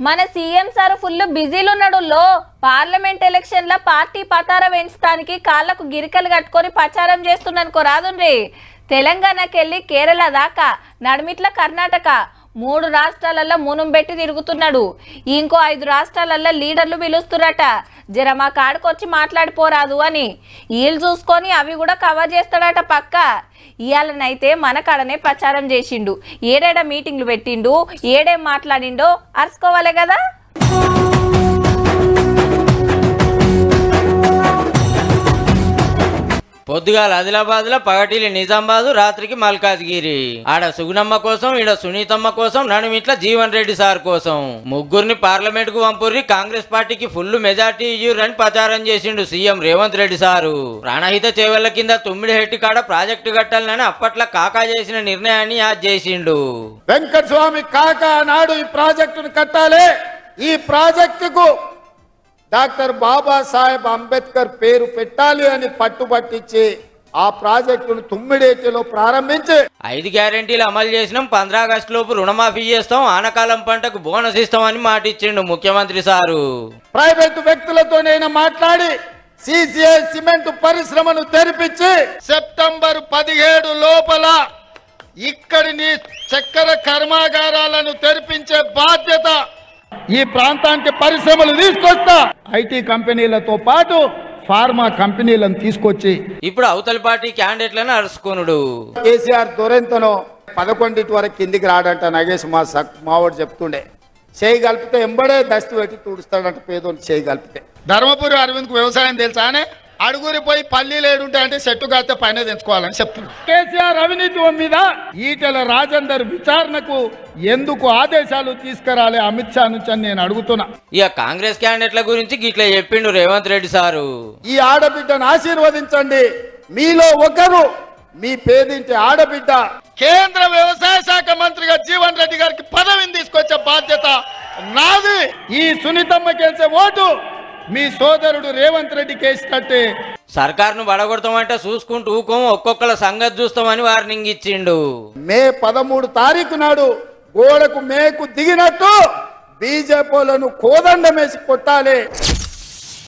మన CM sir full బిజీలు ఉన్నాడు లో పార్లమెంట్ ఎలక్షన్ ల పార్టీ పతార వెంచడానికి కాళ్ళకు గిరికలు కట్టుకొని ప్రచారం చేస్తున్నానుకో రాదుండ్రి తెలంగాణకెళ్ళి కేరళ దాకా నడిమిట్ల కర్ణాటక 3 రాష్ట్రాలలో మునుం పెట్టి తిరుగుతున్నాడు. ఇంకో 5 రాష్ట్రాలలో లీడర్లు పిలుస్తురట జర మా కాడికొచ్చి మాట్లాడిపోరాదు అని. వీళ్ళు చూసుకొని అవి కూడా కవర్ చేస్తాడట పక్క. ఇయాలనైతే మన కాడనే ప్రచారం చేసిండు, ఏడేడ మీటింగ్లు పెట్టిండు, ఏడేం మాట్లాడిండో అరుచుకోవాలి కదా. పొద్దుగాల ఆదిలాబాద్ లో పగటిలి నిజామాబాద్, రాత్రికి మల్కాజ్గిరి. ఆడ సుగుణమ్మ కోసం, ఈడ సునీతమ్మ కోసం, నడుమిట్ల జీవన్ రెడ్డి సార్ కోసం. ముగ్గురిని పార్లమెంట్ కు పంపుర్రి, కాంగ్రెస్ పార్టీకి ఫుల్ మెజార్టీ ఇయ్యురని ప్రచారం చేసిండు సీఎం రేవంత్ రెడ్డి సారు. ప్రాణహిత చేవెళ్ల కింద తుమ్మిడిహెట్టి కాడ ప్రాజెక్టు కట్టాలని అప్పట్లో కాకా చేసిన నిర్ణయాన్ని యాద్ చేసిండు. వెంకటస్వామి కాకా నాడు ఈ ప్రాజెక్టును కట్టాలి, ఈ ప్రాజెక్టుకు డాక్టర్ బాబాసాహెబ్ అంబేద్కర్ పేరు పెట్టాలి అని పట్టుబట్టించి ఆ ప్రాజెక్టును తుమ్మిడేటిలో ప్రారంభించి 5 గ్యారెంటీలు అమలు చేసినాం, 15 ఆగస్టు లోపు రుణమాఫీ చేస్తాం, ఆనకాలం పంటకు బోనస్ ఇస్తామని మాటిచ్చిండు ముఖ్యమంత్రి సారు. ప్రైవేటు వ్యక్తులతోనైనా మాట్లాడి సిసిఐ సిమెంట్ పరిశ్రమను తెరిపించి సెప్టెంబర్ 17 లోపల ఇక్కడిని చక్కెర కర్మాగారాలను తెరిపించే బాధ్యత ఈ ప్రాంతానికి పరిశ్రమలు తీసుకొస్తా. ఐటీ కంపెనీలతో పాటు ఫార్మా కంపెనీలను తీసుకొచ్చి ఇప్పుడు అవతలి పార్టీ క్యాండిడేట్లను అరుచుకునుడు. కేసీఆర్ దొరెంతనో 11 వరకు కిందికి రాడంట నగేష్ మావాడు చెప్తుండే. చేయి కలిపితే ఎంబడే దస్తు పెట్టి తుడుస్తాడంట పేదోని చేయి కలిపితే. ధర్మపురి అరవింద్కు వ్యవసాయం తెలుసానే, అడుగురి పోయి పల్లీలు ఏడుంటాయి అంటే చెట్టు కాస్తే పైన తెంచుకోవాలని చెప్తున్నాడు. కేసీఆర్ అవినీతి మీద ఈటెల రాజేందర్ విచారణకు ఎందుకు ఆదేశాలు తీసుకురాలే అమిత్ షా నుంచి అని నేను అడుగుతున్నా. ఇక కాంగ్రెస్ క్యాండిడేట్ల గురించి గిట్లా చెప్పిండు రేవంత్ రెడ్డి సారు. ఈ ఆడబిడ్డను ఆశీర్వదించండి, మీలో ఒకరు మీ పేదింటి ఆడబిడ్డ కేంద్ర వ్యవసాయ శాఖ మంత్రిగా జీవన్ రెడ్డి గారికి పదవిని తీసుకొచ్చే బాధ్యత నాది. ఈ సునీతమ్మకి వేసే ఓటు మీ సోదరుడు రేవంత్ రెడ్డికి వేసినట్టే. సర్కారును బడగొడతామంటే చూసుకుంటూ ఊకోం, ఒక్కొక్కల సంగతి చూస్తామని వార్నింగ్ ఇచ్చిండు. మే 13 తారీఖు నాడు గోడకు మేకు దిగినట్టు బీజేపీలను కోదండం వేసి కొట్టాలి.